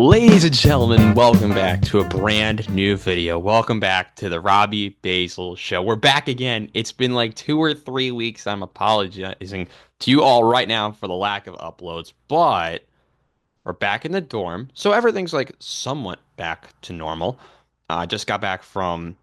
Ladies and gentlemen, welcome back to a brand new video. Welcome back to the Robbie Basel show. We're back again. It's been like 2 or 3 weeks. I'm apologizing to you all right now for the lack of uploads, but we're back in the dorm, so everything's like somewhat back to normal. I just got back from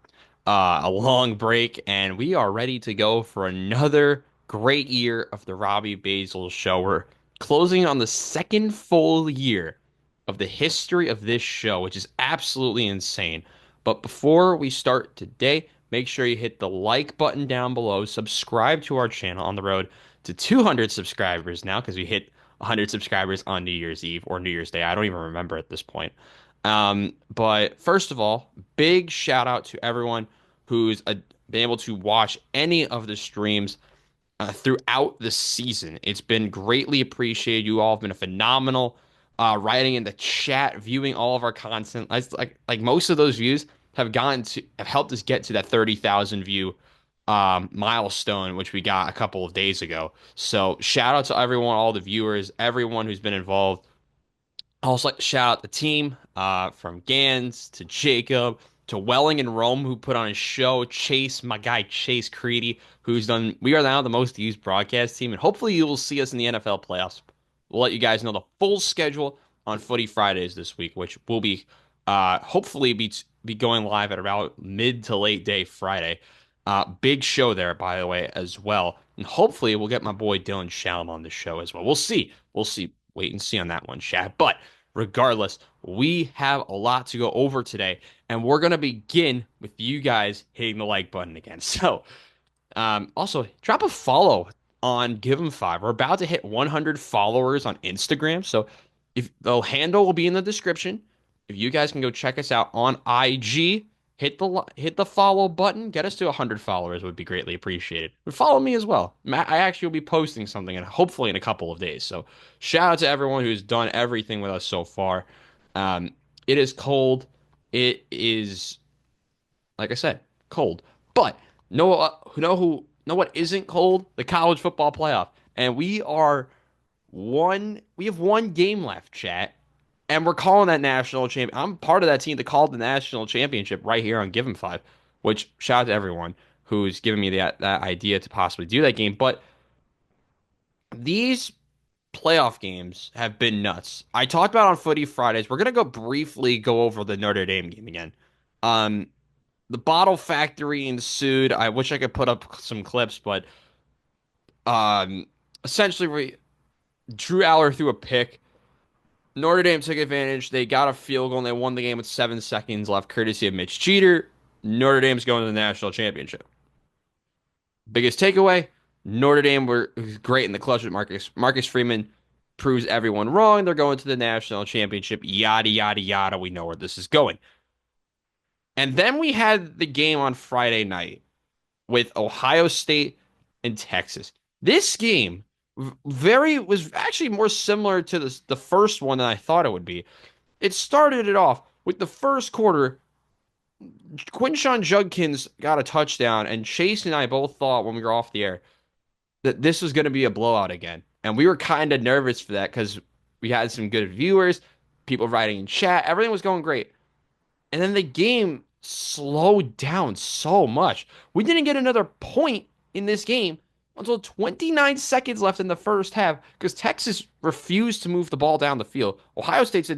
a long break, and we are ready to go for another great year of the Robbie Basel show. We're closing on the second full year of the history of this show, which is absolutely insane. But before we start today, make sure you hit the like button down below, subscribe to our channel on the road to 200 subscribers now because we hit 100 subscribers on New Year's Eve or New Year's Day. I don't even remember at this point. But first of all, big shout out to everyone who's been able to watch any of the streams throughout the season. It's been greatly appreciated. You all have been a phenomenal writing in the chat, viewing all of our content. Like most of those views have helped us get to that 30,000 view milestone, which we got a couple of days ago. So shout out to everyone, all the viewers, everyone who's been involved. I also like to shout out the team, from Gans to Jacob to Welling and Rome, who put on a show. Chase, my guy Chase Creedy, who's done. We are now the most used broadcast team, and hopefully you will see us in the NFL playoffs. We'll let you guys know the full schedule on Footy Fridays this week, which will be hopefully be going live at about mid to late day Friday. Big show there, by the way, as well. And hopefully we'll get my boy Dylan Shalom on the show as well. We'll see. We'll see. Wait and see on that one, Chad. But regardless, we have a lot to go over today, and we're going to begin with you guys hitting the like button again. So, also, drop a follow on Give 'em Five. We're about to hit 100 followers on Instagram, so if the handle will be in the description. If you guys can go check us out on IG, hit the follow button, get us to 100 followers would be greatly appreciated. But follow me as well. I actually will be posting something, and hopefully in a couple of days. So shout out to everyone who's done everything with us so far. It is cold. It is, like I said, cold. But know what isn't cold? The college football playoff. And we have one game left, chat. And we're calling that national champion. I'm part of that team that called the national championship right here on Give 'em Five, which shout out to everyone who's given me that idea to possibly do that game. But these playoff games have been nuts. I talked about on Footy Fridays. We're gonna briefly go over the Notre Dame game again. Um, the bottle factory ensued. I wish I could put up some clips, but um, essentially, Drew Aller threw a pick. Notre Dame took advantage. They got a field goal and they won the game with 7 seconds left, courtesy of Mitch Jeter. Notre Dame's going to the national championship. Biggest takeaway: Notre Dame were great in the clutch with Marcus. Marcus Freeman proves everyone wrong. They're going to the national championship. Yada yada yada. We know where this is going. And then we had the game on Friday night with Ohio State and Texas. This game was actually more similar to the first one than I thought it would be. It started it off with the first quarter. Quinshawn Judkins got a touchdown, and Chase and I both thought when we were off the air that this was going to be a blowout again. And we were kind of nervous for that because we had some good viewers, people writing in chat. Everything was going great. And then the game slowed down so much. We didn't get another point in this game until 29 seconds left in the first half because Texas refused to move the ball down the field. Ohio State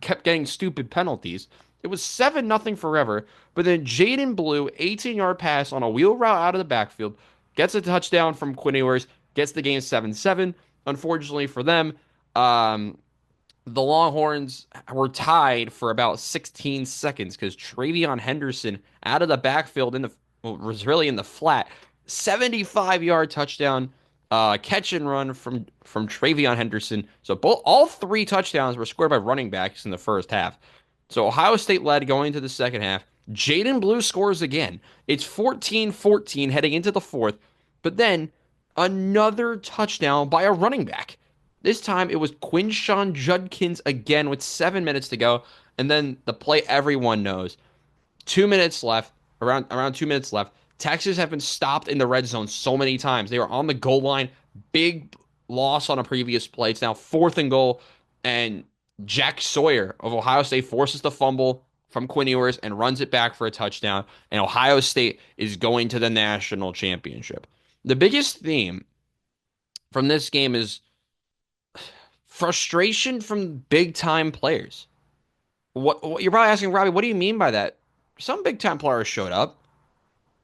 kept getting stupid penalties. It was 7-0 forever, but then Jaden Blue, 18-yard pass on a wheel route out of the backfield, gets a touchdown from Quinn Ewers, gets the game 7-7. Unfortunately for them, the Longhorns were tied for about 16 seconds because Travion Henderson out of the backfield was really in the flat. 75-yard touchdown, catch and run from Travion Henderson. So all three touchdowns were scored by running backs in the first half. So Ohio State led going into the second half. Jaden Blue scores again. It's 14-14 heading into the fourth. But then another touchdown by a running back. This time it was Quinshawn Judkins again with 7 minutes to go. And then the play everyone knows. 2 minutes left, around 2 minutes left. Texas have been stopped in the red zone so many times. They were on the goal line. Big loss on a previous play. It's now 4th and goal. And Jack Sawyer of Ohio State forces the fumble from Quinn Ewers and runs it back for a touchdown, and Ohio State is going to the national championship. The biggest theme from this game is frustration from big time players. What you're probably asking, Robbie, what do you mean by that? Some big time players showed up.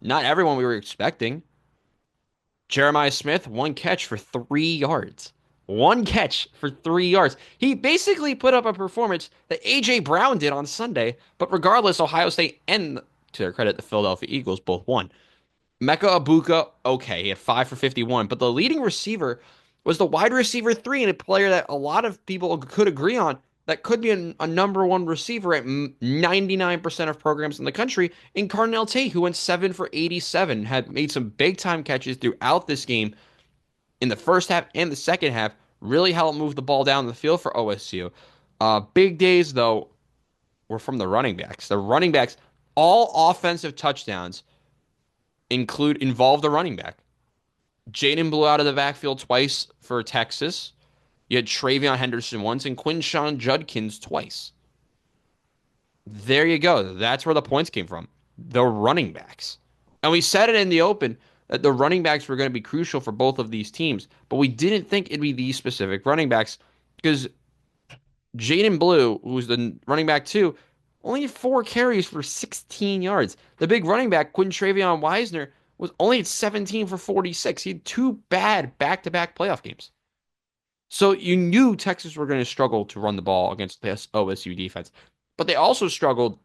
Not everyone we were expecting. Jeremiah Smith, one catch for 3 yards. One catch for 3 yards. He basically put up a performance that A.J. Brown did on Sunday, but regardless, Ohio State and, to their credit, the Philadelphia Eagles both won. Mecca Abuka, okay, he had 5 for 51, but the leading receiver was the wide receiver three and a player that a lot of people could agree on that could be a number one receiver at 99% of programs in the country in Cardinal Tate, who went 7 for 87, had made some big time catches throughout this game in the first half and the second half, really helped move the ball down the field for OSU. Big days, though, were from the running backs. The running backs, all offensive touchdowns involve the running back. Jaden blew out of the backfield twice for Texas. You had Travion Henderson once and Quinshawn Judkins twice. There you go. That's where the points came from. The running backs. And we said it in the open that the running backs were going to be crucial for both of these teams, but we didn't think it'd be these specific running backs because Jaden Blue, who's the running back too, only had 4 carries for 16 yards. The big running back, Quintravion Wisner, was only at 17 for 46. He had two bad back-to-back playoff games. So you knew Texas were going to struggle to run the ball against this OSU defense, but they also struggled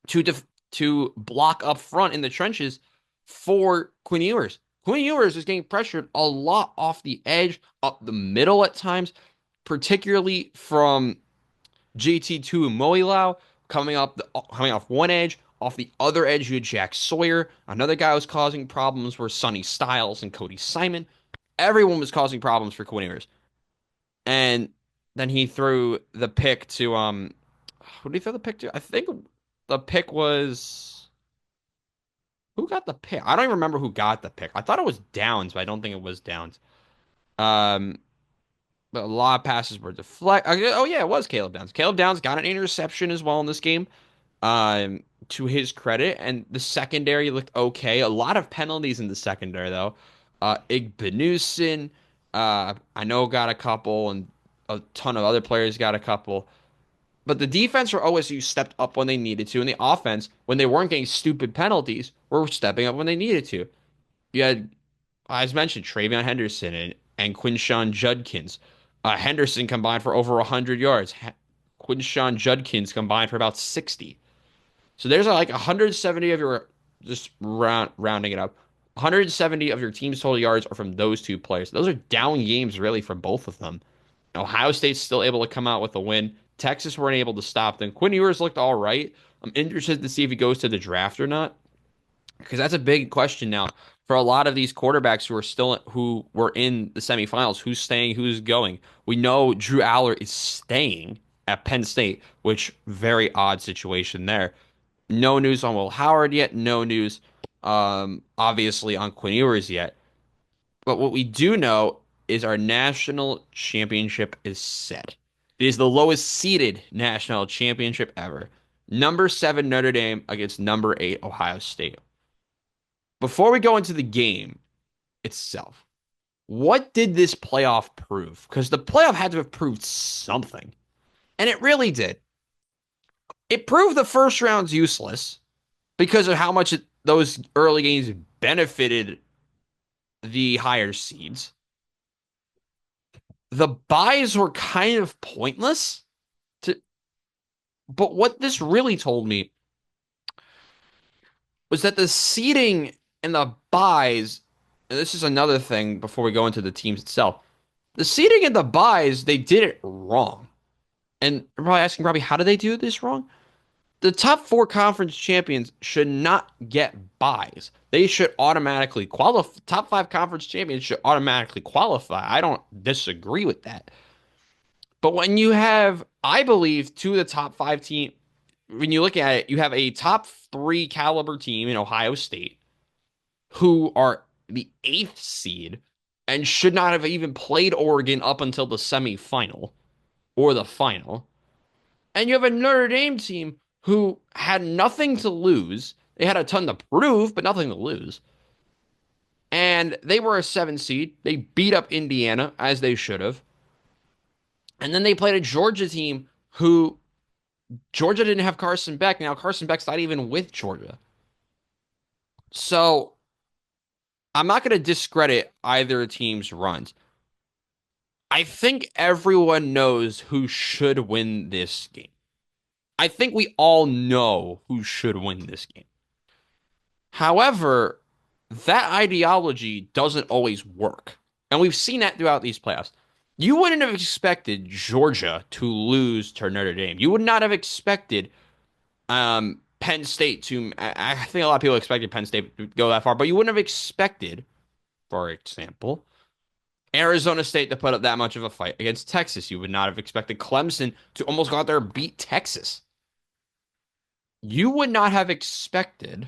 to to block up front in the trenches for Quinn Ewers. Quinn Ewers is getting pressured a lot off the edge, up the middle at times, particularly from JT2 and Moilau coming off one edge. Off the other edge, you had Jack Sawyer. Another guy who was causing problems were Sonny Styles and Cody Simon. Everyone was causing problems for Quinn Ewers. And then he threw the pick to who did he throw the pick to? I think the pick was who got the pick? I don't even remember who got the pick. I thought it was Downs, but I don't think it was Downs. Um, but a lot of passes were deflect. Oh yeah, it was Caleb Downs. Caleb Downs got an interception as well in this game. To his credit, and the secondary looked okay. A lot of penalties in the secondary though. Igbenusin, I know got a couple, and a ton of other players got a couple. But the defense for OSU stepped up when they needed to, and the offense, when they weren't getting stupid penalties, were stepping up when they needed to. You had, as mentioned, Travion Henderson and Quinshawn Judkins. Henderson combined for over 100 yards. Quinshawn Judkins combined for about 60. So there's like 170 of your, just rounding it up, 170 of your team's total yards are from those two players. Those are down games really for both of them. Ohio State's still able to come out with a win. Texas weren't able to stop them. Quinn Ewers looked all right. I'm interested to see if he goes to the draft or not, because that's a big question now for a lot of these quarterbacks who were in the semifinals. Who's staying? Who's going? We know Drew Aller is staying at Penn State, which very odd situation there. No news on Will Howard yet. No news, obviously, on Quinn Ewers yet. But what we do know is our national championship is set. It is the lowest seeded national championship ever. Number 7 Notre Dame against number 8 Ohio State. Before we go into the game itself, what did this playoff prove? Because the playoff had to have proved something. And it really did. It proved the first round's useless because of how much those early games benefited the higher seeds. The buys were kind of pointless. But what this really told me was that the seeding and the buys, and this is another thing before we go into the teams itself, the seeding and the buys, they did it wrong. And I'm probably asking, Robbie, how did they do this wrong? The top 4 conference champions should not get buys. They should automatically qualify. Top 5 conference champions should automatically qualify. I don't disagree with that. But when you have, I believe, 2 of the top 5 teams, when you look at it, you have a top 3 caliber team in Ohio State who are the 8th seed and should not have even played Oregon up until the semifinal. or the final. And you have a Notre Dame team who had nothing to lose. They had a ton to prove, but nothing to lose. And they were a 7 seed. They beat up Indiana as they should have. And then they played a Georgia team who Georgia didn't have Carson Beck. Now Carson Beck's not even with Georgia. So I'm not going to discredit either team's runs. I think everyone knows who should win this game. I think we all know who should win this game. However, that ideology doesn't always work. And we've seen that throughout these playoffs. You wouldn't have expected Georgia to lose to Notre Dame. You would not have expected Penn State to. I think a lot of people expected Penn State to go that far, but you wouldn't have expected, for example, Arizona State to put up that much of a fight against Texas. You would not have expected Clemson to almost go out there and beat Texas. You would not have expected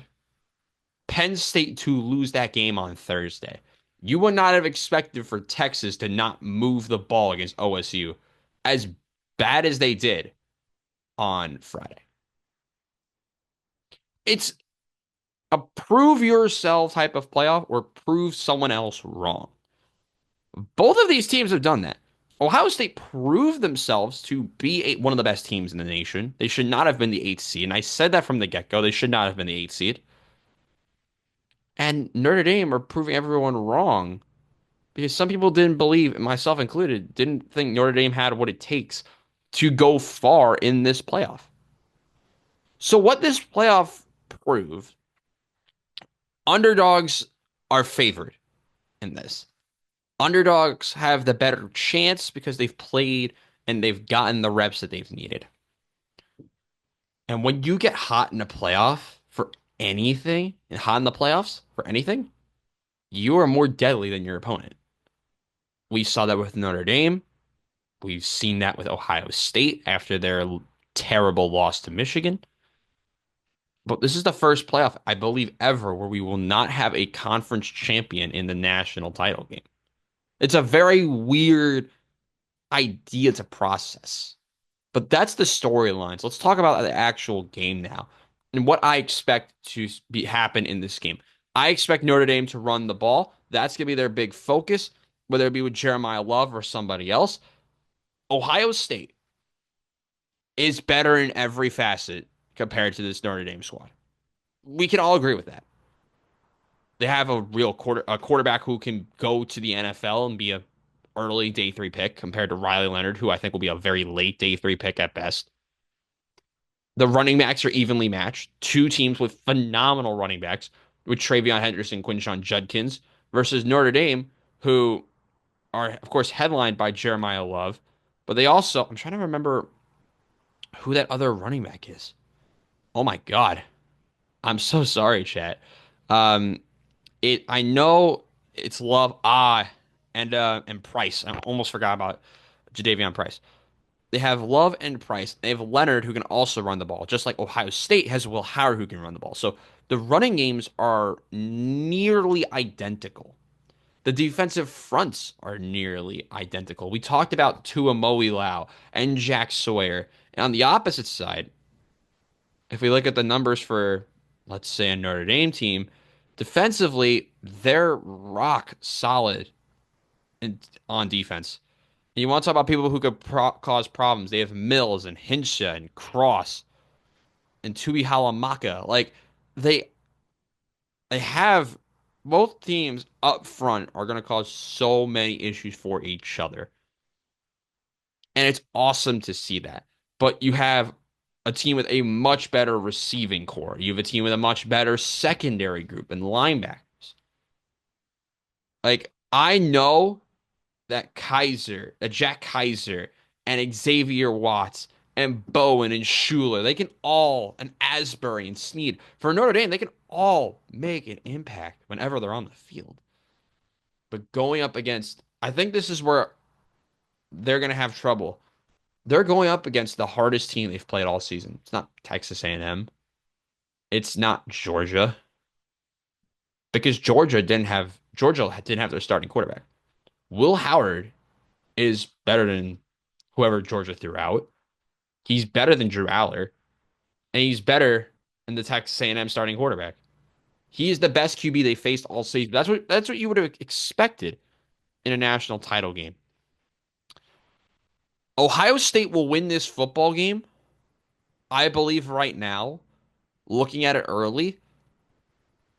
Penn State to lose that game on Thursday. You would not have expected for Texas to not move the ball against OSU as bad as they did on Friday. It's a prove yourself type of playoff or prove someone else wrong. Both of these teams have done that. Ohio State proved themselves to be one of the best teams in the nation. They should not have been the eighth seed. And I said that from the get-go. They should not have been the eighth seed. And Notre Dame are proving everyone wrong because some people didn't believe, myself included, didn't think Notre Dame had what it takes to go far in this playoff. So what this playoff proved, underdogs are favored in this. Underdogs have the better chance because they've played and they've gotten the reps that they've needed. And when you get hot in a playoff for anything, and hot in the playoffs for anything, you are more deadly than your opponent. We saw that with Notre Dame. We've seen that with Ohio State after their terrible loss to Michigan. But this is the first playoff, I believe, ever where we will not have a conference champion in the national title game. It's a very weird idea to process. But that's the storylines. Let's talk about the actual game now and what I expect to happen in this game. I expect Notre Dame to run the ball. That's going to be their big focus, whether it be with Jeremiah Love or somebody else. Ohio State is better in every facet compared to this Notre Dame squad. We can all agree with that. They have a real quarterback who can go to the NFL and be a early day three pick compared to Riley Leonard, who I think will be a very late day three pick at best. The running backs are evenly matched. Two teams with phenomenal running backs with Travion Henderson, Quinshon Judkins versus Notre Dame, who are, of course, headlined by Jeremiah Love. But they also, I'm trying to remember who that other running back is. Oh my God. I'm so sorry, chat. Um, I know it's Love, and Price. I almost forgot about Jadeveon Price. They have Love and Price. They have Leonard who can also run the ball, just like Ohio State has Will Howard who can run the ball. So the running games are nearly identical. The defensive fronts are nearly identical. We talked about Tua Lau and Jack Sawyer. And on the opposite side, if we look at the numbers for, let's say, a Notre Dame team, defensively, they're rock solid on defense. You want to talk about people who could cause problems. They have Mills and Hinsha and Cross and Tubi Halamaka. Like they they have both teams up front are going to cause so many issues for each other. And it's awesome to see that. But you have a team with a much better receiving core. You have a team with a much better secondary group and linebackers. Like I know that Jack Kaiser and Xavier Watts and Bowen and Schuler, they can all, and Asbury and Snead, for Notre Dame, they can all make an impact whenever they're on the field. But going up against, I think this is where they're going to have trouble. They're going up against the hardest team they've played all season. It's not Texas A&M. It's not Georgia. Because Georgia didn't have their starting quarterback. Will Howard is better than whoever Georgia threw out. He's better than Drew Aller, and he's better than the Texas A&M starting quarterback. He is the best QB they faced all season. That's what you would have expected in a national title game. Ohio State will win this football game, I believe, right now, looking at it early,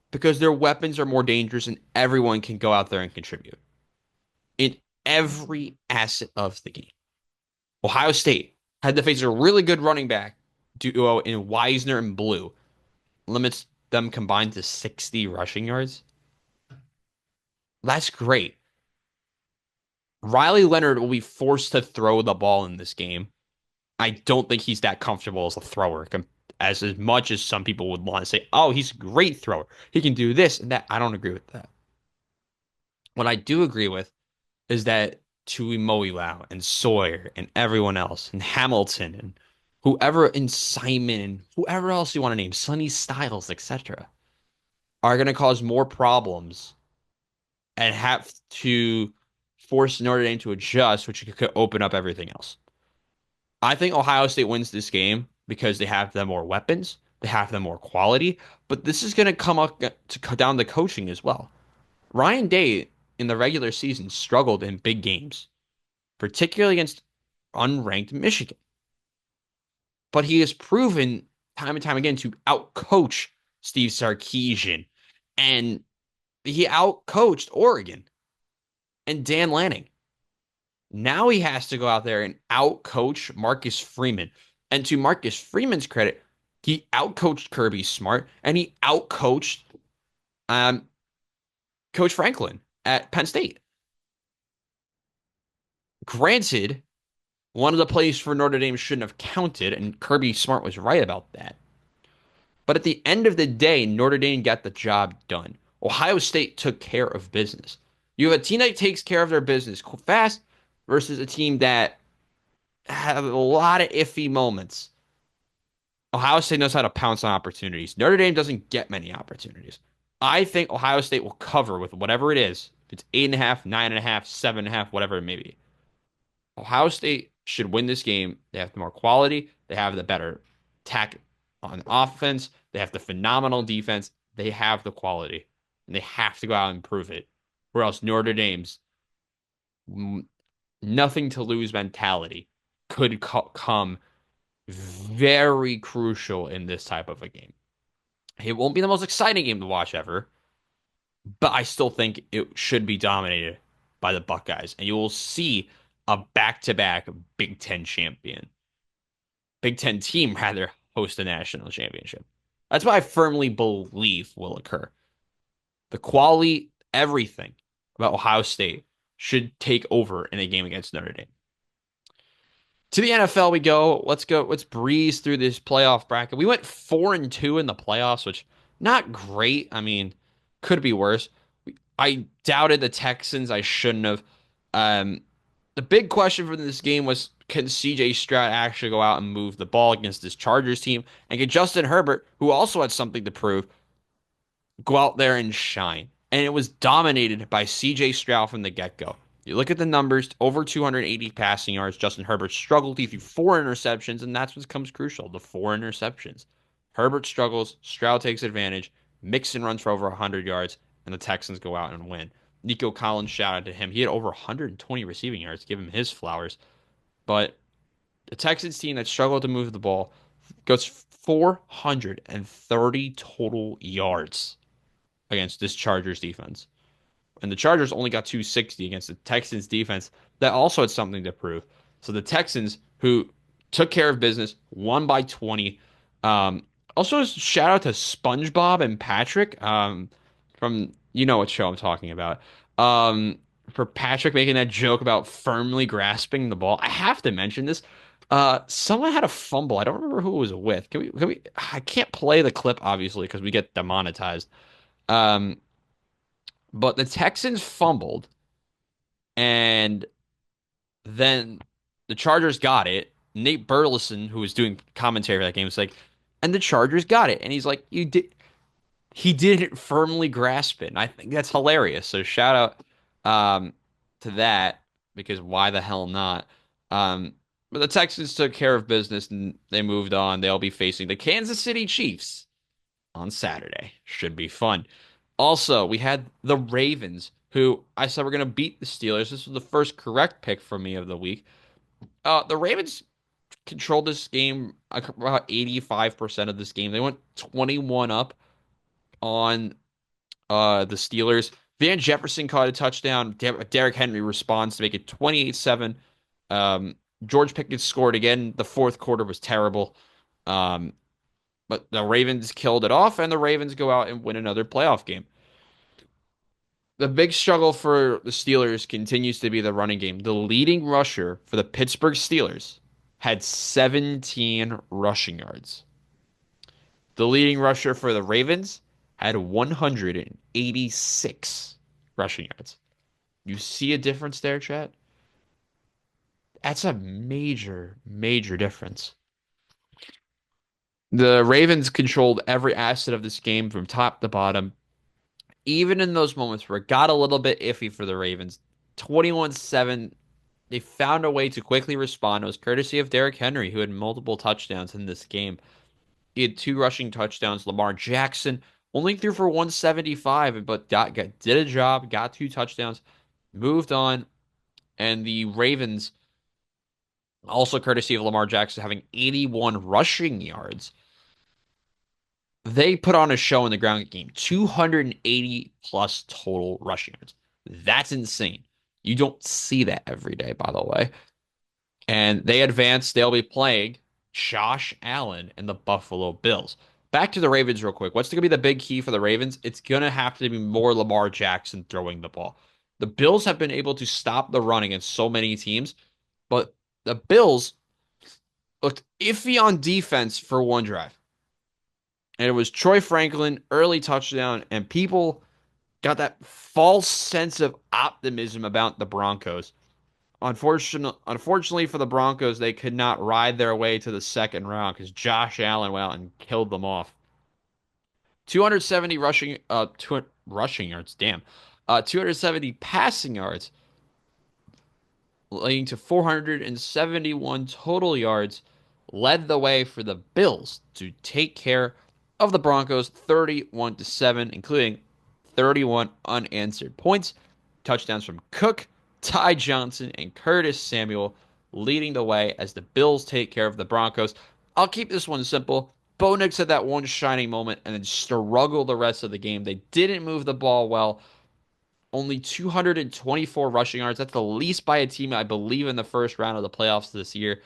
because their weapons are more dangerous and everyone can go out there and contribute in every asset of the game. Ohio State had to face a really good running back duo in Wisner and Blue, limits them combined to 60 rushing yards. That's great. Riley Leonard will be forced to throw the ball in this game. I don't think he's that comfortable as a thrower, as much as some people would want to say, oh, he's a great thrower. He can do this and that. I don't agree with that. What I do agree with is that Tui Moilau and Sawyer and everyone else and Hamilton and whoever and Simon and whoever else you want to name, Sonny Styles, etc., are going to cause more problems and have to force Notre Dame to adjust, which could open up everything else. I think Ohio State wins this game because they have the more weapons, they have the more quality, but this is going to come up to down to coaching as well. Ryan Day in the regular season struggled in big games, particularly against unranked Michigan. But he has proven time and time again to outcoach Steve Sarkisian, and he outcoached Oregon and Dan Lanning. Now he has to go out there and outcoach Marcus Freeman. And to Marcus Freeman's credit, he outcoached Kirby Smart and he outcoached um, Coach Franklin at Penn State. Granted, one of the plays for Notre Dame shouldn't have counted, and Kirby Smart was right about that. But at the end of the day, Notre Dame got the job done. Ohio State took care of business. You have a team that takes care of their business fast versus a team that have a lot of iffy moments. Ohio State knows how to pounce on opportunities. Notre Dame doesn't get many opportunities. I think Ohio State will cover with whatever it is. If it's 8.5, 9.5, 7.5, whatever it may be. Ohio State should win this game. They have the more quality. They have the better tack on offense. They have the phenomenal defense. They have the quality. And they have to go out and prove it. Or else Notre Dame's nothing to lose mentality could come very crucial in this type of a game. It won't be the most exciting game to watch ever, but I still think it should be dominated by the Buckeyes. And you will see a back-to-back Big Ten champion. Big Ten team, rather, host a national championship. That's what I firmly believe will occur. The quality, everything about Ohio State should take over in a game against Notre Dame. To the NFL we go. Let's go. Let's breeze through this playoff bracket. We went 4-2 in the playoffs, which not great. I mean, could be worse. I doubted the Texans. I shouldn't have. The big question for this game was, can CJ Stroud actually go out and move the ball against this Chargers team? And can Justin Herbert, who also had something to prove, go out there and shine? And it was dominated by CJ Stroud from the get-go. You look at the numbers, over 280 passing yards. Justin Herbert struggled. He threw 4 interceptions, and that's what becomes crucial, the 4 interceptions. Herbert struggles. Stroud takes advantage. Mixon runs for over 100 yards, and the Texans go out and win. Nico Collins, shout out to him. He had over 120 receiving yards. Give him his flowers. But the Texans team that struggled to move the ball goes 430 total yards against this Chargers defense. And the Chargers only got 260 against the Texans defense that also had something to prove. So the Texans, who took care of business, won by 20. Also, shout out to SpongeBob and Patrick from, you know what show I'm talking about. For Patrick making that joke about firmly grasping the ball. I have to mention this. Someone had a fumble. I don't remember who it was with. Can we? I can't play the clip, obviously, because we get demonetized. Um, but the Texans fumbled, and then the Chargers got it. Nate Burleson, who was doing commentary for that game, was like, and the Chargers got it. And he's like, you did. He didn't firmly grasp it. And I think that's hilarious. So shout out to that, because why the hell not? Um, But the Texans took care of business and they moved on. They'll be facing the Kansas City Chiefs on Saturday. Should be fun. Also, we had the Ravens, who I said were going to beat the Steelers. This was the first correct pick for me of the week. The Ravens controlled this game about 85% of this game. They went 21 up on the Steelers. Van Jefferson caught a touchdown. Derrick Henry responds to make it 28-7. Um, George Pickens scored again. The fourth quarter was terrible. Um, but the Ravens killed it off, and the Ravens go out and win another playoff game. The big struggle for the Steelers continues to be the running game. The leading rusher for the Pittsburgh Steelers had 17 rushing yards. The leading rusher for the Ravens had 186 rushing yards. You see a difference there, chat? That's a major, major difference. The Ravens controlled every asset of this game from top to bottom. Even in those moments where it got a little bit iffy for the Ravens, 21-7, they found a way to quickly respond. It was courtesy of Derrick Henry, who had multiple touchdowns in this game. He had two rushing touchdowns. Lamar Jackson only threw for 175, but did a job, got two touchdowns, moved on. And the Ravens, also courtesy of Lamar Jackson, having 81 rushing yards, they put on a show in the ground game. 280 plus total rushing yards. That's insane. You don't see that every day, by the way. And they advance. They'll be playing Josh Allen and the Buffalo Bills. Back to the Ravens real quick. What's going to be the big key for the Ravens? It's going to have to be more Lamar Jackson throwing the ball. The Bills have been able to stop the run against so many teams, but the Bills looked iffy on defense for one drive. And it was Troy Franklin, early touchdown, and people got that false sense of optimism about the Broncos. Unfortunately for the Broncos, they could not ride their way to the second round because Josh Allen went out and killed them off. 270 rushing yards, damn. 270 passing yards, leading to 471 total yards, led the way for the Bills to take care of the Broncos 31-7, including 31 unanswered points. Touchdowns from Cook, Ty Johnson, and Curtis Samuel leading the way as the Bills take care of the Broncos. I'll keep this one simple. Bo Nix had that one shining moment and then struggled the rest of the game. They didn't move the ball well. Only 224 rushing yards. That's the least by a team, I believe, in the first round of the playoffs this year.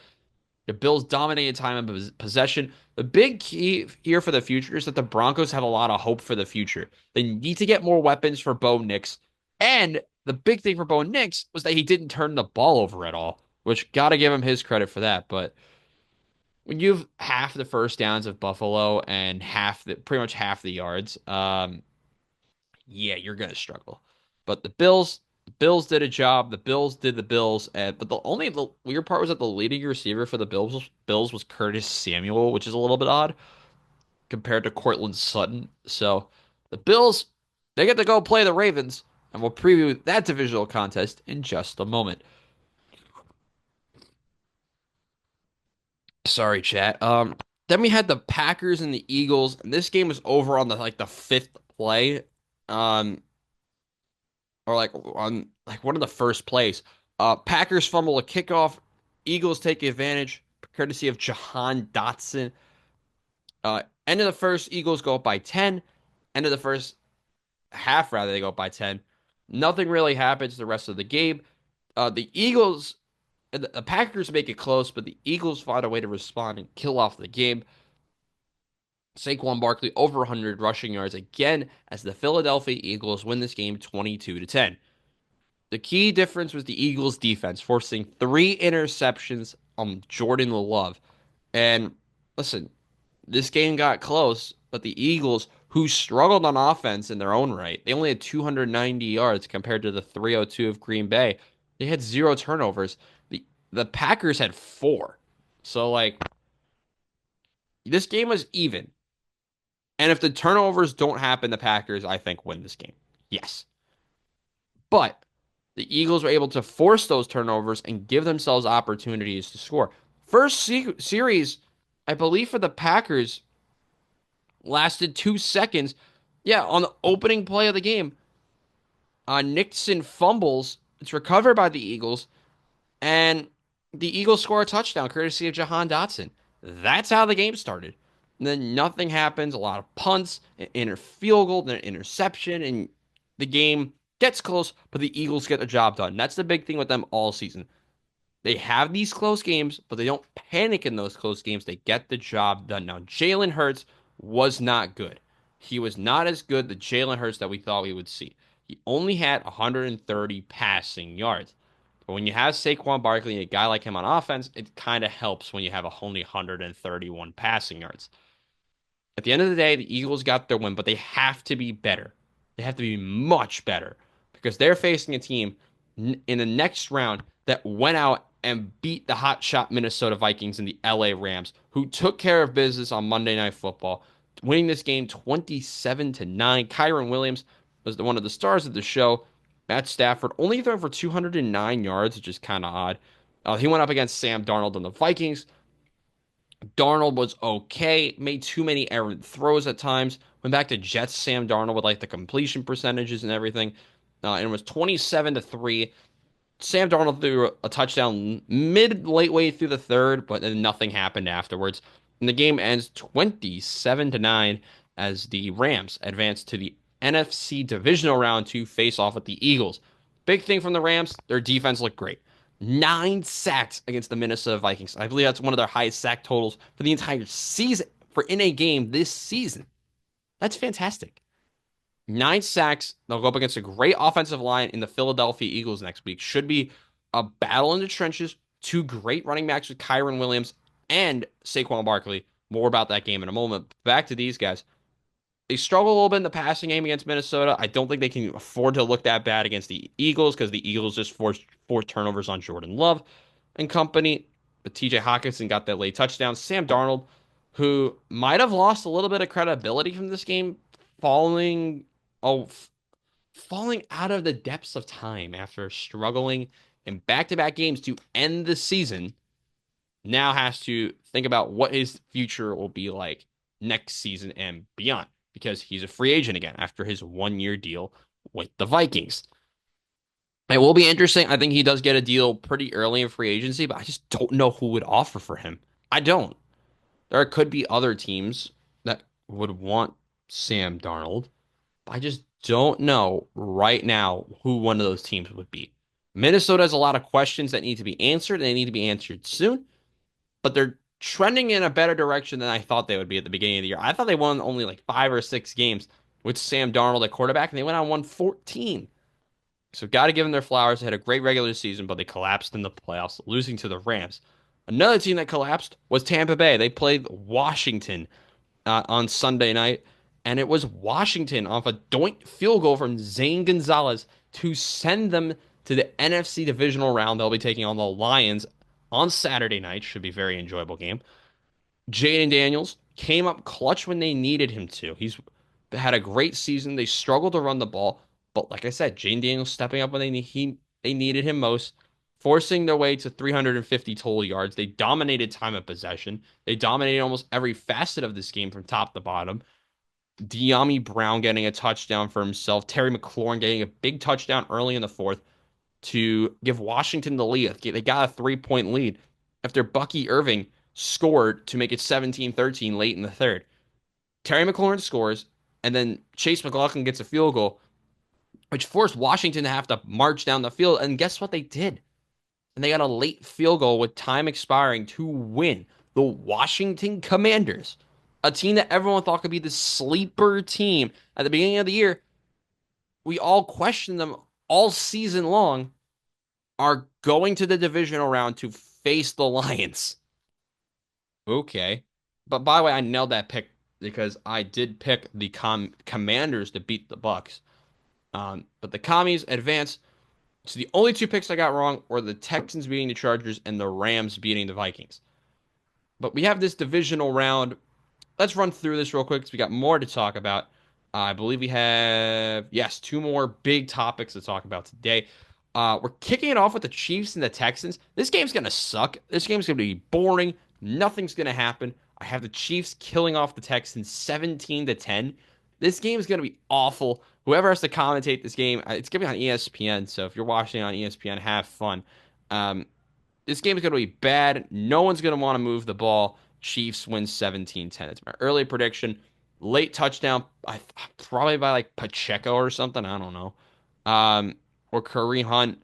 The Bills dominated time and possession. The big key here for the future is that the Broncos have a lot of hope for the future. They need to get more weapons for Bo Nix. And the big thing for Bo Nix was that he didn't turn the ball over at all, which got to give him his credit for that. But when you have half the first downs of Buffalo and pretty much half the yards, yeah, you're gonna struggle. But the Bills did a job. The Bills did the Bills, and but the weird part was that the leading receiver for the Bills was Curtis Samuel, which is a little bit odd compared to Cortland Sutton. So the Bills, they get to go play the Ravens, and we'll preview that divisional contest in just a moment. Sorry, chat. Then we had the Packers and the Eagles, and this game was over on the fifth play. Um, or like on like one of the first plays. Packers fumble a kickoff. Eagles take advantage, courtesy of Jahan Dotson. End of the first, Eagles go up by 10. End of the first half, rather, they go up by 10. Nothing really happens the rest of the game. The Packers make it close, but the Eagles find a way to respond and kill off the game. Saquon Barkley over 100 rushing yards again as the Philadelphia Eagles win this game 22-10. The key difference was the Eagles' defense, forcing three interceptions on Jordan Love. And listen, this game got close, but the Eagles, who struggled on offense in their own right, they only had 290 yards compared to the 302 of Green Bay. They had zero turnovers. The Packers had four. So, this game was even. And if the turnovers don't happen, the Packers, I think, win this game. Yes. But The Eagles were able to force those turnovers and give themselves opportunities to score. First series, I believe for the Packers, lasted 2 seconds. Yeah, on the opening play of the game, Nixon fumbles. It's recovered by the Eagles, and the Eagles score a touchdown courtesy of Jahan Dotson. That's how the game started. And then nothing happens. A lot of punts, an inner field goal, an interception, and the game gets close, but the Eagles get the job done. That's the big thing with them all season. They have these close games, but they don't panic in those close games. They get the job done. Now, Jalen Hurts was not good. He was not as good the Jalen Hurts that we thought we would see. He only had 130 passing yards. But when you have Saquon Barkley and a guy like him on offense, it kind of helps when you have only 131 passing yards. At the end of the day, the Eagles got their win, but they have to be better. They have to be much better because they're facing a team in the next round that went out and beat the hotshot Minnesota Vikings and the LA Rams, who took care of business on Monday Night Football, winning this game 27-9. Kyron Williams was one of the stars of the show. Matt Stafford only threw for 209 yards, which is kind of odd. He went up against Sam Darnold and the Vikings. Darnold was okay, made too many errant throws at times. Went back to Jets Sam Darnold with like the completion percentages and everything. And it was 27-3. Sam Darnold threw a touchdown mid late way through the third, but then nothing happened afterwards. And the game ends 27-9 as the Rams advance to the NFC divisional round to face off with the Eagles. Big thing from the Rams, their defense looked great. 9 sacks against the Minnesota Vikings. I believe that's one of their highest sack totals for the entire season for in a game this season. That's fantastic. 9 sacks. They'll go up against a great offensive line in the Philadelphia Eagles next week. Should be a battle in the trenches. Two great running backs with Kyron Williams and Saquon Barkley. More about that game in a moment. Back to these guys. They struggle a little bit in the passing game against Minnesota. I don't think they can afford to look that bad against the Eagles because the Eagles just forced 4 turnovers on Jordan Love and company. But TJ Hockenson got that late touchdown. Sam Darnold, who might have lost a little bit of credibility from this game, falling oh, falling out of the depths of time after struggling in back-to-back games to end the season, now has to think about what his future will be like next season and beyond because he's a free agent again after his 1 year deal with the Vikings. It will be interesting. I think he does get a deal pretty early in free agency, but I just don't know who would offer for him. I don't. There could be other teams that would want Sam Darnold. I just don't know right now who one of those teams would be. Minnesota has a lot of questions that need to be answered. They need to be answered soon, but they're trending in a better direction than I thought they would be at the beginning of the year. I thought they won only like 5 or 6 games with Sam Darnold at quarterback, and they went on 114. So got to give them their flowers. They had a great regular season, but they collapsed in the playoffs, losing to the Rams. Another team that collapsed was Tampa Bay. They played Washington on Sunday night, and it was Washington off a doink field goal from Zane Gonzalez to send them to the NFC divisional round. They'll be taking on the Lions on Saturday night. Should be a very enjoyable game. Jaden Daniels came up clutch when they needed him to. He's had a great season. They struggled to run the ball, but like I said, Jaden Daniels stepping up when they needed him most, forcing their way to 350 total yards. They dominated time of possession. They dominated almost every facet of this game from top to bottom. De'Ami Brown getting a touchdown for himself. Terry McLaurin getting a big touchdown early in the fourth to give Washington the lead. They got a 3-point lead after Bucky Irving scored to make it 17-13 late in the third. Terry McLaurin scores, and then Chase McLaughlin gets a field goal, which forced Washington to have to march down the field. And guess what they did? And they got a late field goal with time expiring to win. The Washington Commanders, a team that everyone thought could be the sleeper team at the beginning of the year, we all questioned them all season long, are going to the divisional round to face the Lions. Okay. But by the way, I nailed that pick because I did pick the Commanders to beat the Bucks. But the Commies advance. So the only two picks I got wrong were the Texans beating the Chargers and the Rams beating the Vikings. But we have this divisional round. Let's run through this real quick because we got more to talk about. I believe we have, yes, 2 more big topics to talk about today. We're kicking it off with the Chiefs and the Texans. This game's gonna suck. This game's gonna be boring. Nothing's gonna happen. I have the Chiefs killing off the Texans 17 to 10. This game's gonna be awful. Whoever has to commentate this game, it's gonna be on ESPN. So if you're watching on ESPN, have fun. Um, this game is gonna be bad. No one's gonna want to move the ball. Chiefs win 17-10. It's my early prediction. Late touchdown, probably by like Pacheco or something. I don't know. Or Kareem Hunt.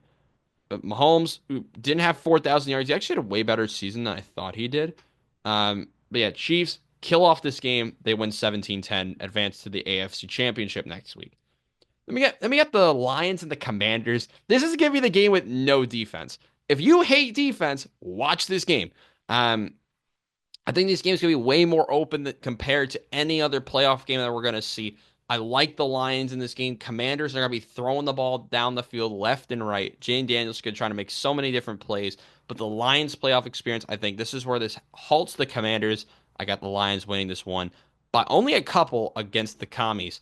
But Mahomes, who didn't have 4,000 yards, he actually had a way better season than I thought he did. But yeah, Chiefs kill off this game. They win 17-10, advance to the AFC Championship next week. Let me get the Lions and the Commanders. This is gonna be the game with no defense. If you hate defense, watch this game. Um, I think this game's going to be way more open compared to any other playoff game that we're going to see. I like the Lions in this game. Commanders are going to be throwing the ball down the field left and right. Jane Daniels going to try to make so many different plays. But the Lions playoff experience, I think this is where this halts the Commanders. I got the Lions winning this one by only a couple against the Commies.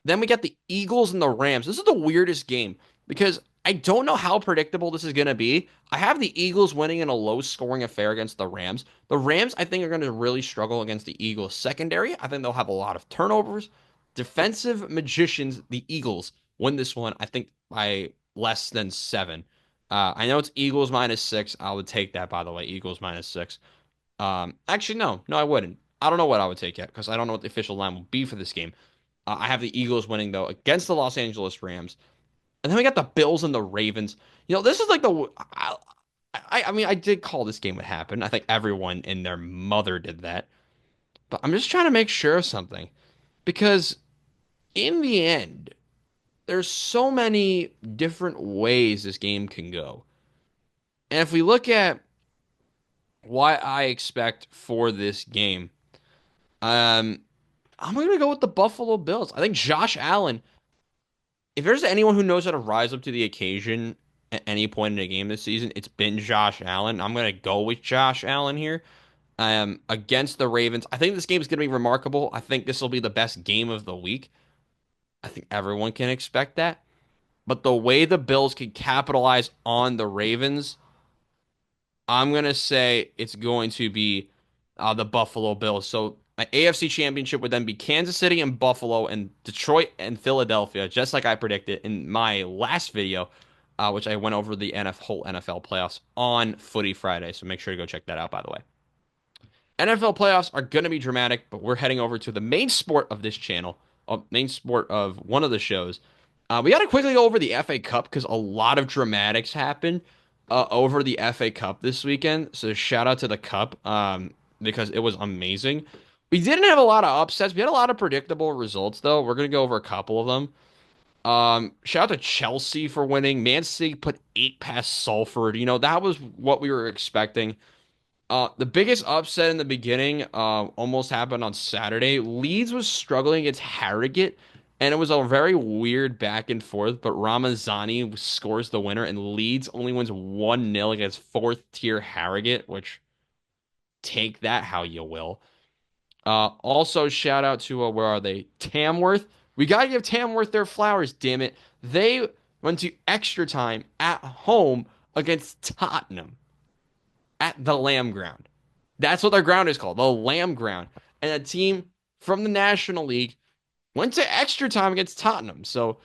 Then we got the Eagles and the Rams. This is the weirdest game because I don't know how predictable this is going to be. I have the Eagles winning in a low scoring affair against the Rams. The Rams, I think, are going to really struggle against the Eagles secondary. I think they'll have a lot of turnovers. Defensive magicians, the Eagles win this one, I think, by less than 7. I know it's Eagles -6. I would take that, by the way. Eagles -6. Actually, no, I wouldn't. I don't know what I would take yet because I don't know what the official line will be for this game. I have the Eagles winning though against the Los Angeles Rams, and then we got the Bills and the Ravens. This is like I did call this game would happen. I think everyone and their mother did that, but I'm just trying to make sure of something because in the end, there's so many different ways this game can go, and if we look at what I expect for this game, um, I'm gonna go with the Buffalo Bills. I think Josh Allen, if there's anyone who knows how to rise up to the occasion at any point in a game this season, it's been Josh Allen. I'm going to go with Josh Allen here against the Ravens. I think this game is going to be remarkable. I think this will be the best game of the week. I think everyone can expect that. But the way the Bills can capitalize on the Ravens, I'm going to say it's going to be the Buffalo Bills. So my AFC Championship would then be Kansas City and Buffalo and Detroit and Philadelphia, just like I predicted in my last video, which I went over the whole NFL playoffs on Footy Friday. So make sure to go check that out, by the way. NFL playoffs are going to be dramatic, but we're heading over to the main sport of this channel, main sport of one of the shows. We got to quickly go over the FA Cup because a lot of dramatics happened over the FA Cup this weekend. So shout out to the Cup because it was amazing. We didn't have a lot of upsets. We had a lot of predictable results, though. We're going to go over a couple of them. Shout out to Chelsea for winning. Man City put 8 past Salford. That was what we were expecting. The biggest upset in the beginning almost happened on Saturday. Leeds was struggling against Harrogate, and it was a very weird back and forth, but Ramazani scores the winner, and Leeds only wins 1-0 against 4th tier Harrogate, which take that how you will. Also, shout out to, where are they? Tamworth. We got to give Tamworth their flowers, damn it. They went to extra time at home against Tottenham at the Lamb Ground. That's what their ground is called, the Lamb Ground. And a team from the National League went to extra time against Tottenham. So,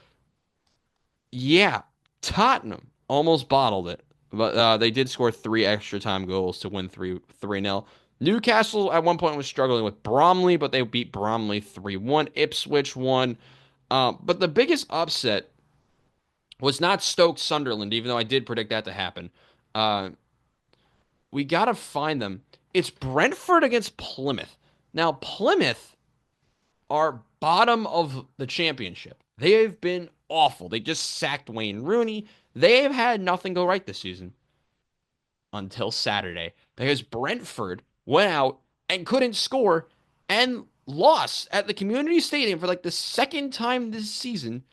yeah, Tottenham almost bottled it. But they did score 3 extra time goals to win 3-0. Newcastle at one point was struggling with Bromley, but they beat Bromley 3-1. Ipswich won. But the biggest upset was not Stoke Sunderland, even though I did predict that to happen. We got to find them. It's Brentford against Plymouth. Now, Plymouth are bottom of the championship. They have been awful. They just sacked Wayne Rooney. They have had nothing go right this season until Saturday because Brentford went out and couldn't score and lost at the community stadium for like the second time this season.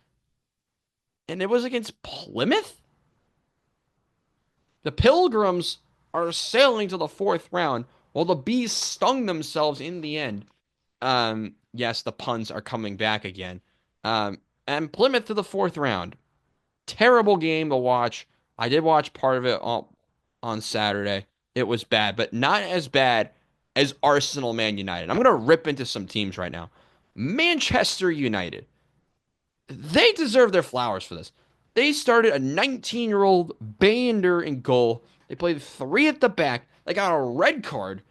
And it was against Plymouth? The Pilgrims are sailing to the 4th round while the Bees stung themselves in the end. Yes, the puns are coming back again. And Plymouth to the 4th round. Terrible game to watch. I did watch part of it on Saturday. It was bad, but not as bad as Arsenal Man United. I'm going to rip into some teams right now. Manchester United. They deserve their flowers for this. They started a 19-year-old Bander in goal. They played three at the back. They got a red card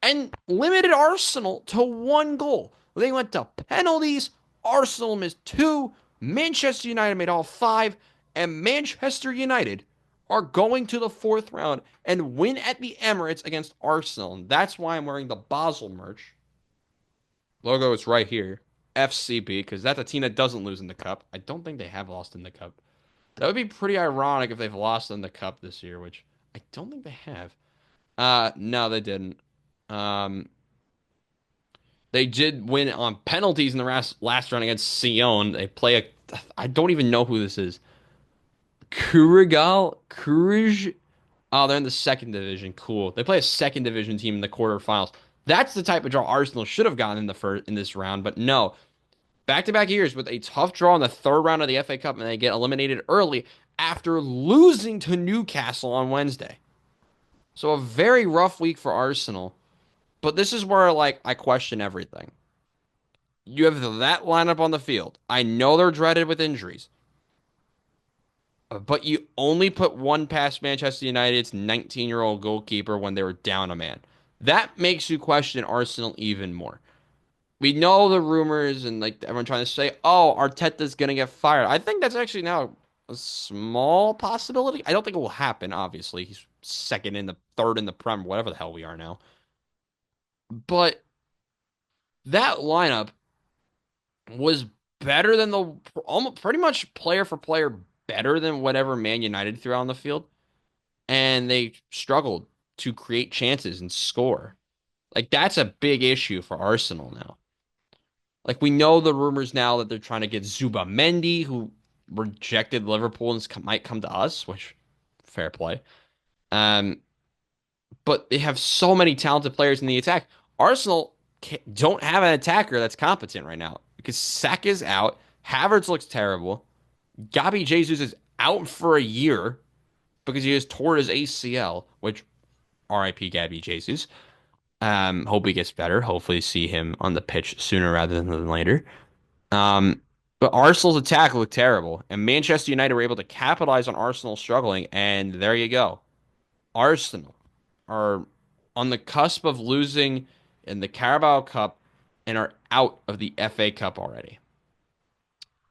and limited Arsenal to one goal. They went to penalties. Arsenal missed two. Manchester United made all five. And Manchester United are going to the fourth round and win at the Emirates against Arsenal. And that's why I'm wearing the Basel merch. Logo is right here. FCB, because that's a team that doesn't lose in the cup. I don't think they have lost in the cup. That would be pretty ironic if they've lost in the cup this year, which I don't think they have. No, they didn't. Um, they did win on penalties in the last round against Sion. They play a, I don't even know who this is. Courage. Oh, they're in the second division. Cool. They play a second division team in the quarterfinals. That's the type of draw Arsenal should have gotten in the first in this round, but no. Back-to-back years with a tough draw in the third round of the FA Cup, and they get eliminated early after losing to Newcastle on Wednesday. So a very rough week for Arsenal. But this is where like I question everything. You have that lineup on the field. I know they're dreaded with injuries, but you only put one past Manchester United's 19-year-old goalkeeper when they were down a man. That makes you question Arsenal even more. We know the rumors and like everyone trying to say, oh, Arteta's gonna get fired. I think that's actually now a small possibility. I don't think it will happen, obviously. He's second in the third in the Prem, whatever the hell we are now. But that lineup was better than the almost pretty much player for player better than whatever Man United threw out on the field. And they struggled to create chances and score. Like that's a big issue for Arsenal now. Like we know the rumors now that they're trying to get Zubamendi, who rejected Liverpool and might come to us, which fair play. Um, but they have so many talented players in the attack. Arsenal don't have an attacker that's competent right now because Saka's out. Havertz looks terrible. Gabi Jesus is out for a year because he just tore his ACL, which RIP Gabi Jesus. Hope he gets better. Hopefully see him on the pitch sooner rather than later. Um, but Arsenal's attack looked terrible, and Manchester United were able to capitalize on Arsenal struggling, and there you go. Arsenal are on the cusp of losing in the Carabao Cup and are out of the FA Cup already.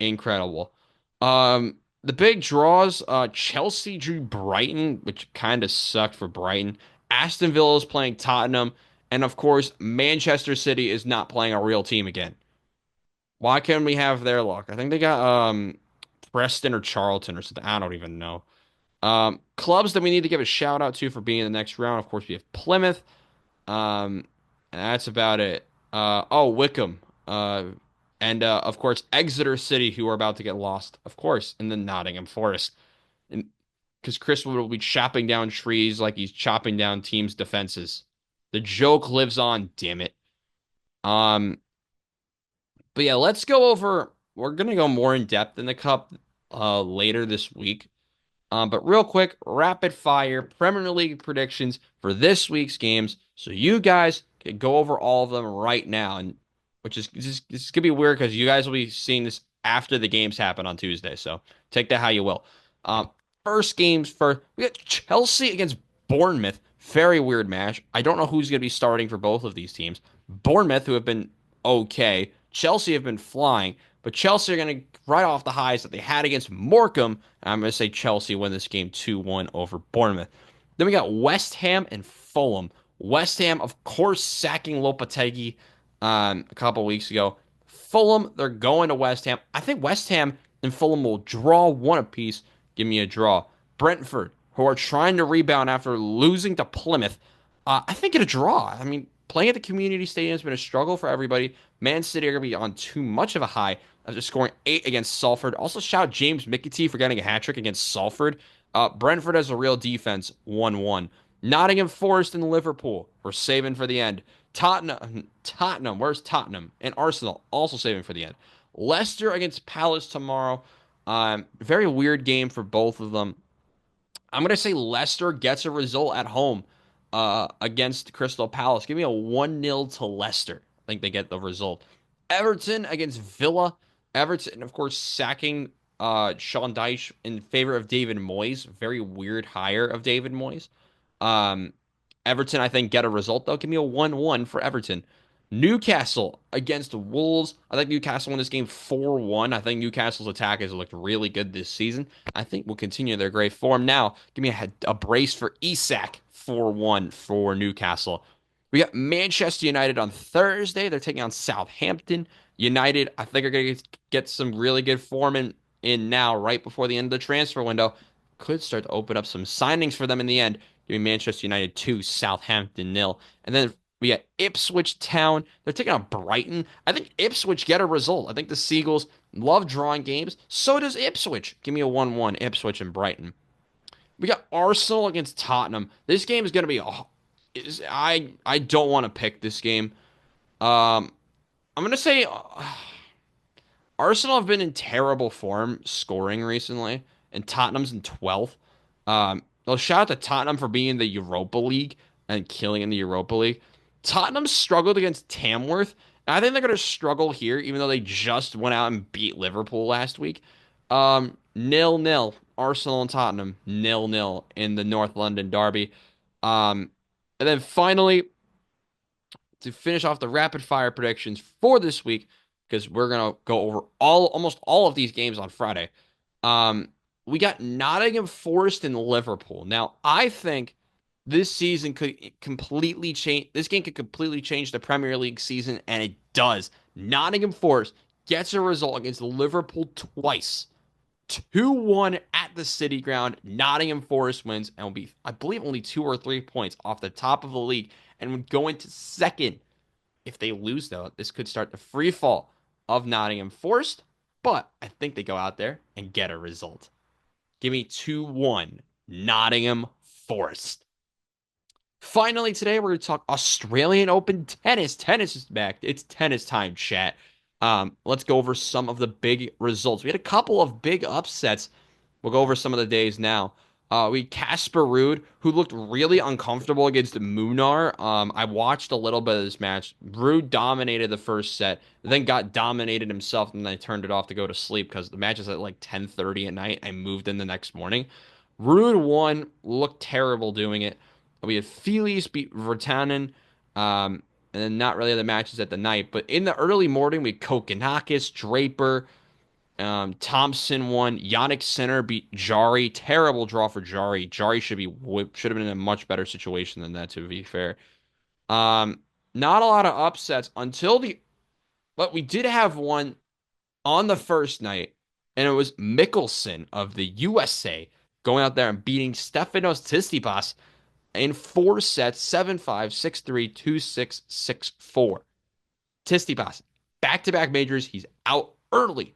Incredible. The big draws, Chelsea drew Brighton, which kind of sucked for Brighton. Aston Villa is playing Tottenham, and of course, Manchester City is not playing a real team again. Why can't we have their luck? I think they got Preston or Charlton or something. I don't even know. Clubs that we need to give a shout out to for being in the next round. Of course, we have Plymouth. And that's about it. Wickham. And of course, Exeter City, who are about to get lost, of course, in the Nottingham Forest. And because Chris will be chopping down trees like he's chopping down teams' defenses. The joke lives on, damn it. Um, but yeah, let's go over. We're gonna go more in depth in the cup later this week. But real quick, rapid fire Premier League predictions for this week's games, so you guys can go over all of them right now, and which is this is gonna be weird because you guys will be seeing this after the games happen on Tuesday. So take that how you will. Um, First games first, we got Chelsea against Bournemouth. Very weird match. I don't know who's gonna be starting for both of these teams. Bournemouth, who have been okay. Chelsea have been flying, but Chelsea are going to right off the highs that they had against Morecambe. I'm going to say Chelsea win this game 2-1 over Bournemouth. Then we got West Ham and Fulham. West Ham, of course, sacking Lopetegui a couple weeks ago. Fulham, they're going to West Ham. I think West Ham and Fulham will draw one apiece. Give me a draw. Brentford, who are trying to rebound after losing to Plymouth, I think get a draw. I mean, playing at the community stadium has been a struggle for everybody. Man City are going to be on too much of a high after scoring 8 against Salford. Also, shout James Mikety for getting a hat trick against Salford. Brentford has a real defense, 1-1. Nottingham Forest and Liverpool, we're saving for the end. Tottenham, where's Tottenham? And Arsenal, also saving for the end. Leicester against Palace tomorrow. Very weird game for both of them. I'm gonna say Leicester gets a result at home against Crystal Palace. Give me a 1-0 to Leicester. I think they get the result. Everton against Villa. Everton, of course, sacking Sean Dyche in favor of David Moyes. Very weird hire of David Moyes. Um, Everton, I think, get a result though. Give me a 1-1 for Everton. Newcastle against Wolves. I think Newcastle won this game 4-1. I think Newcastle's attack has looked really good this season. I think will continue their great form. Now, give me a brace for Isak 4-1 for Newcastle. We got Manchester United on Thursday. They're taking on Southampton. United, I think, are going to get some really good form in now, right before the end of the transfer window. Could start to open up some signings for them in the end. Give me Manchester United 2, Southampton nil. And then we got Ipswich Town. They're taking on Brighton. I think Ipswich get a result. I think the Seagulls love drawing games. So does Ipswich. Give me a 1-1, Ipswich and Brighton. We got Arsenal against Tottenham. This game is going to be. I don't want to pick this game. I'm going to say Arsenal have been in terrible form scoring recently, and Tottenham's in 12th. Well, shout out to Tottenham for being in the Europa League and killing in the Europa League. Tottenham struggled against Tamworth, and I think they're going to struggle here, even though they just went out and beat Liverpool last week. 0-0. Arsenal and Tottenham 0-0 in the North London derby. And then finally, to finish off the rapid fire predictions for this week, because we're gonna go over almost all of these games on Friday. Um, we got Nottingham Forest and Liverpool. Now, I think this season could completely change. This game could completely change the Premier League season, and it does. Nottingham Forest gets a result against Liverpool twice. 2-1 at the City Ground. Nottingham Forest wins and will be, I believe, only 2 or 3 points off the top of the league and would go into second. If they lose, though, this could start the free fall of Nottingham Forest, but I think they go out there and get a result. Give me 2-1 Nottingham Forest. Finally, today we're going to talk Australian Open tennis. Tennis is back. It's tennis time, chat. Let's go over some of the big results. We had a couple of big upsets. We'll go over some of the days now. We Casper Ruud, who looked really uncomfortable against Munar. I watched a little bit of this match. Ruud dominated the first set, then got dominated himself, and then I turned it off to go to sleep because the match is at like 10:30 at night. I moved in the next morning. Ruud won, looked terrible doing it. We had Felice beat Virtanen, and then not really other matches at the night. But in the early morning, we had Kokkinakis, Draper, Thompson won. Yannick Sinner beat Jari. Terrible draw for Jari. Jari should have been in a much better situation than that, to be fair. Not a lot of upsets but we did have one on the first night, and it was Mickelson of the USA going out there and beating Stefanos Tsitsipas in 4 sets, 7-5, 6-3, 2-6, 6-4. Tsitsipas, back-to-back majors. He's out early.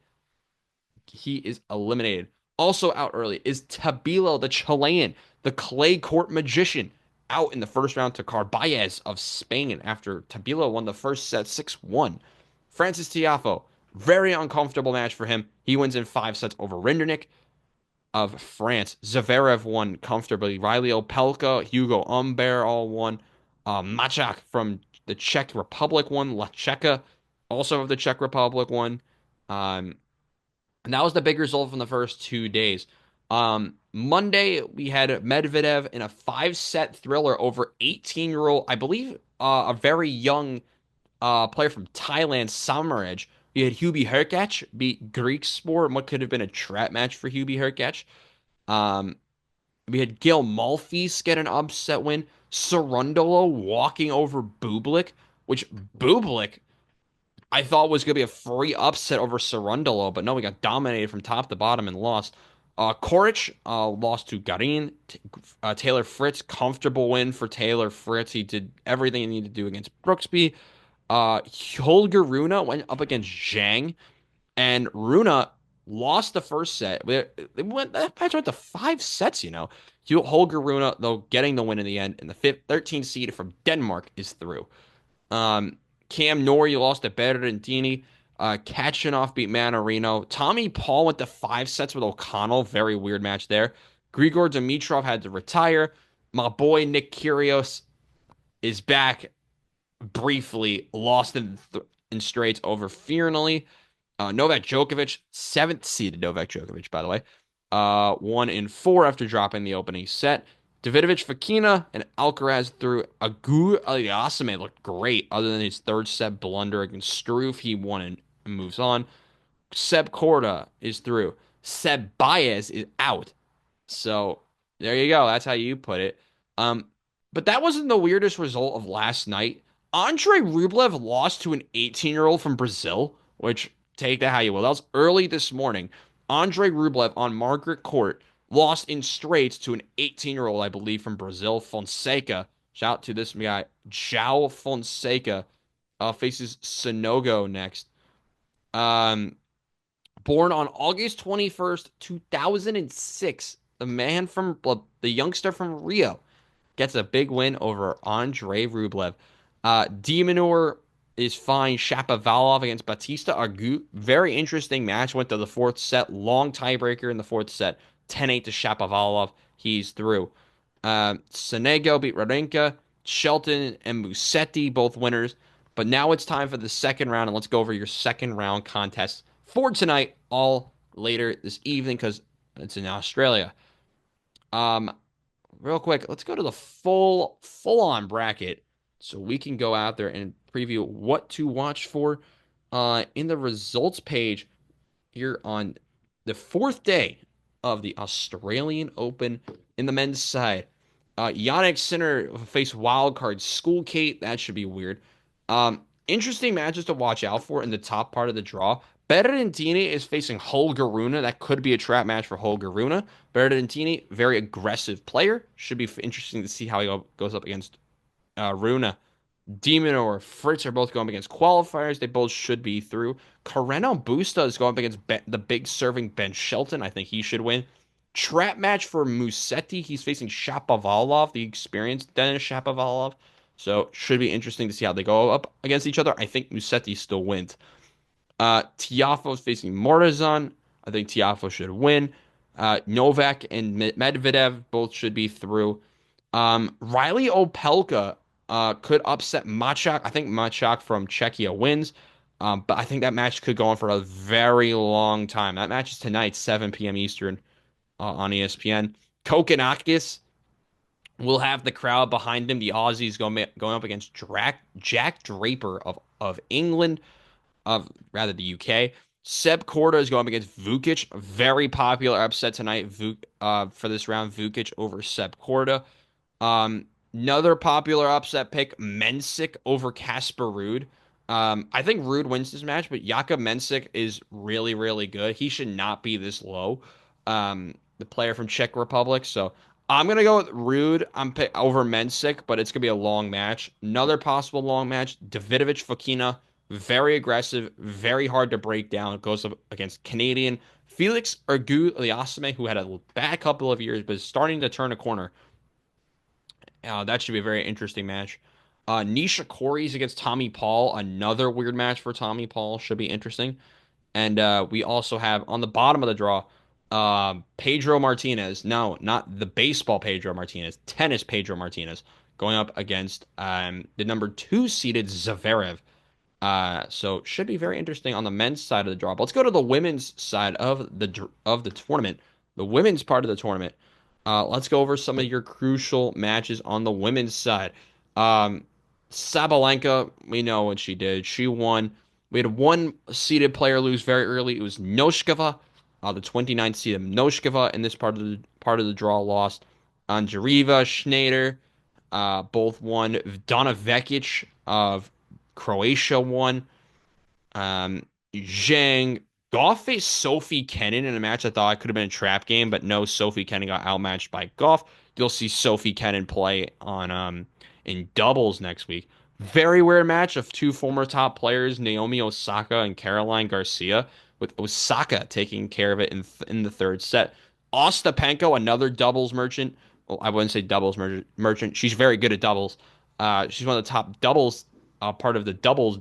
He is eliminated. Also out early is Tabilo, the Chilean, the clay court magician, out in the first round to Carballes of Spain after Tabilo won the first set 6-1. Francis Tiafoe, very uncomfortable match for him. He wins in 5 sets over Rinderknech of France. Zverev won comfortably. Riley Opelka, Hugo Humbert all won. Machak from the Czech Republic won. Lacheka, also of the Czech Republic, won. And that was the big result from the first 2 days. Monday, we had Medvedev in a 5-set thriller over 18-year-old, I believe, a very young player from Thailand, Samaraj. We had Hubie Hurkacz beat Greek Sport in what could have been a trap match for Hubie Hurkacz. We had Gail Monfils get an upset win. Cerundolo walking over Bublik, which Bublik I thought was going to be a free upset over Cerundolo, but no, we got dominated from top to bottom and lost. Coric lost to Garin. Taylor Fritz, comfortable win for Taylor Fritz. He did everything he needed to do against Brooksby. Holger Rune went up against Zhang, and Rune lost the first set. That match went to 5 sets, you know. Holger Rune, though, getting the win in the end, and the 13th seed from Denmark is through. Cam Norrie lost to Berrettini. Kachanov beat Manarino. Tommy Paul went to 5 sets with O'Connell. Very weird match there. Grigor Dimitrov had to retire. My boy Nick Kyrgios is back briefly, lost in straights over Fiornelli. Novak Djokovic, seventh seeded Novak Djokovic, by the way, won in four after dropping the opening set. Davidovich Fokina and Alcaraz through Agu Aliasime looked great, other than his third set blunder against Struve. He won and moves on. Seb Korda is through. Seb Baez is out. So there you go. That's how you put it. Um, but that wasn't the weirdest result of last night. Andrei Rublev lost to an 18-year-old from Brazil, which take that how you will. That was early this morning. Andrei Rublev on Margaret Court lost in straights to an 18-year-old, I believe, from Brazil, Fonseca. Shout out to this guy, João Fonseca, faces Sonogo next. Um, Born on August 21st, 2006, the man from the youngster from Rio gets a big win over Andrei Rublev. Demonor is fine. Shapovalov against Batista Agut. Very interesting match. Went to the fourth set. Long tiebreaker in the fourth set. 10-8 to Shapovalov. He's through. Sonego beat Rarenka. Shelton and Musetti, both winners. But now it's time for the second round, and let's go over your second round contest for tonight, all later this evening because it's in Australia. Um, Real quick, let's go to the full on bracket so we can go out there and preview what to watch for in the results page here on the fourth day of the Australian Open in the men's side. Yannick Sinner face wildcard School Kate. That should be weird. Interesting matches to watch out for in the top part of the draw. Berrettini is facing Holger Rune. That could be a trap match for Holger Rune. Berrettini, very aggressive player. Should be interesting to see how he goes up against Rune. Demon or Fritz are both going up against qualifiers. They both should be through. Carreno Busta is going up against the big serving Ben Shelton. I think he should win. Trap match for Musetti. He's facing Shapovalov, the experienced Denis Shapovalov. So should be interesting to see how they go up against each other. I think Musetti still wins. Tiafoe's facing Mortazan. I think Tiafoe should win. Novak and Medvedev both should be through. Riley Opelka could upset Machak. I think Machak from Czechia wins. But I think that match could go on for a very long time. That match is tonight, 7 p.m. Eastern on ESPN. Kokkinakis will have the crowd behind him. The Aussies going up against Jack Draper of England, of rather the UK. Seb Korda is going up against Vukic. Very popular upset tonight. For this round, Vukic over Seb Korda. Another popular upset pick, Mensik over Casper Ruud. I think Ruud wins this match, but Jakub Mensik is really, really good. He should not be this low. The player from Czech Republic. So I'm gonna go with Ruud. Over Mensik, but it's gonna be a long match. Another possible long match, Davidovich Fokina. Very aggressive, very hard to break down. It goes up against Canadian Felix Auger-Aliassime, who had a bad couple of years, but is starting to turn a corner. That should be a very interesting match. Nisha Corey's against Tommy Paul. Another weird match for Tommy Paul. Should be interesting. And we also have on the bottom of the draw, Pedro Martinez. No, not the baseball Pedro Martinez. Tennis Pedro Martinez going up against the number 2 seeded Zverev. So should be very interesting on the men's side of the draw. But let's go to the women's side of the tournament. The women's part of the tournament. Let's go over some of your crucial matches on the women's side. Sabalenka, we know what she did. She won. We had one seeded player lose very early. It was Noskova, the 29th seeded Noskova in this part of the draw lost. Andreeva, Schneider, both won. Donna Vekic of Croatia won. Zhang Goff faced Sophie Kennan in a match I thought could have been a trap game, but no, Sophie Kennan got outmatched by Goff. You'll see Sophie Kennan play on in doubles next week. Very weird match of two former top players, Naomi Osaka and Caroline Garcia, with Osaka taking care of it in the third set. Ostapenko, another doubles merchant. Well, I wouldn't say doubles merchant. She's very good at doubles. She's one of the top doubles, part of the doubles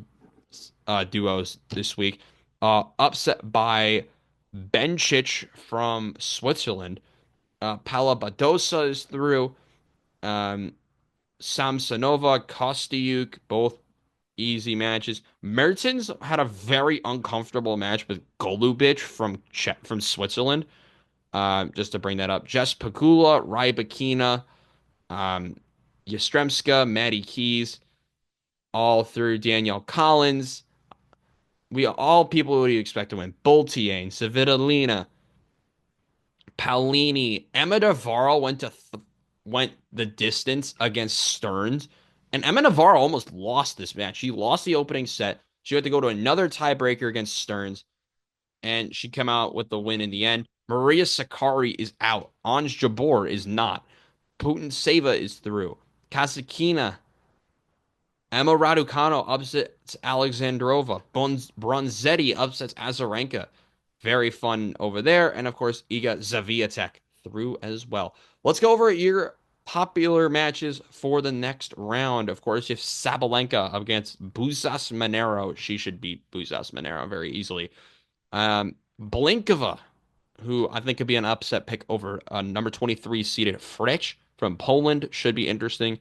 duos this week. Upset by Bencic from Switzerland. Paula Badosa is through. Um, Samsonova, Kostyuk, both easy matches. Mertens had a very uncomfortable match with Golubic from Switzerland. Just to bring that up. Jess Pagula, Rybakina, um, Yastremska, Maddie Keys, all through Danielle Collins. We all people would you expect to win. Boltier, Svitolina, Paolini, Emma Navarro went the distance against Stearns, and Emma Navarro almost lost this match. She lost the opening set. She had to go to another tiebreaker against Stearns, and she came out with the win in the end. Maria Sakkari is out. Anj Jabor is not. Putin Seva is through. Kasatkina, Emma Raducanu upsets Alexandrova. Bronzetti upsets Azarenka. Very fun over there. And of course, Iga Zaviatek through as well. Let's go over your popular matches for the next round. Of course, you have Sabalenka against Buzas Monero. She should beat Buzas Monero very easily. Blinkova, who I think could be an upset pick over number 23 seeded Fritsch from Poland, should be interesting.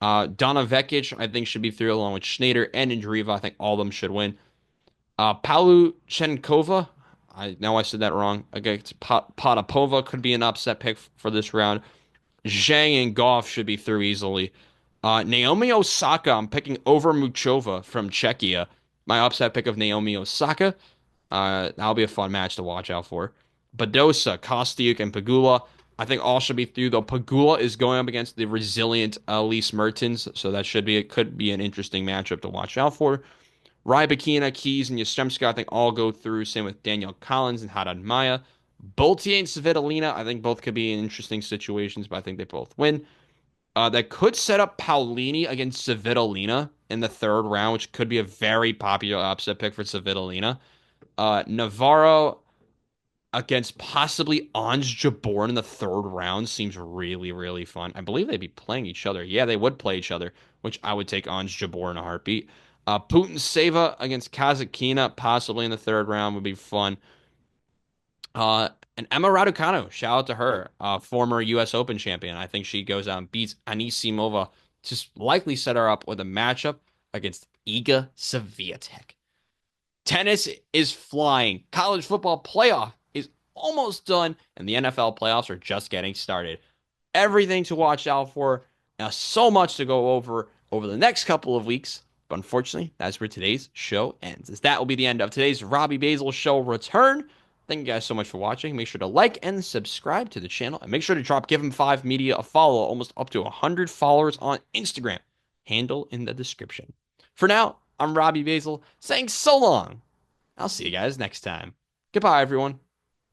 Donna Vekic, I think, should be through along with Schneider and Indriva. I think all of them should win. Paluchenkova, I know I said that wrong. Against Potapova could be an upset pick for this round. Zhang and Goff should be through easily. Naomi Osaka, I'm picking over Muchova from Czechia. My upset pick of Naomi Osaka. That'll be a fun match to watch out for. Badosa, Kostyuk, and Pagula. I think all should be through, though. Pagula is going up against the resilient Elise Mertens, so that could be an interesting matchup to watch out for. Rybakina, Keys, and Yastremska, I think all go through. Same with Danielle Collins and Haddad Maya. Boltier and Svitolina, I think both could be in interesting situations, but I think they both win. That could set up Paolini against Svitolina in the third round, which could be a very popular upset pick for Svitolina. Navarro against possibly Ons Jabeur in the third round seems really, really fun. I believe they'd be playing each other. Yeah, they would play each other, which I would take Ons Jabeur in a heartbeat. Putin Seva against Kazatkina, possibly in the third round, would be fun. And Emma Raducanu, shout out to her, former U.S. Open champion. I think she goes out and beats Anisimova to likely set her up with a matchup against Iga Swiatek. Tennis is flying. College football playoff is almost done, and the NFL playoffs are just getting started. Everything to watch out for. Now, so much to go over the next couple of weeks. But unfortunately, that's where today's show ends. As that will be the end of today's Robbie Basel show return. Thank you guys so much for watching. Make sure to like and subscribe to the channel. And make sure to drop Give 'em 5 Media a follow. Almost up to 100 followers on Instagram. Handle in the description. For now, I'm Robbie Basel saying so long. I'll see you guys next time. Goodbye, everyone.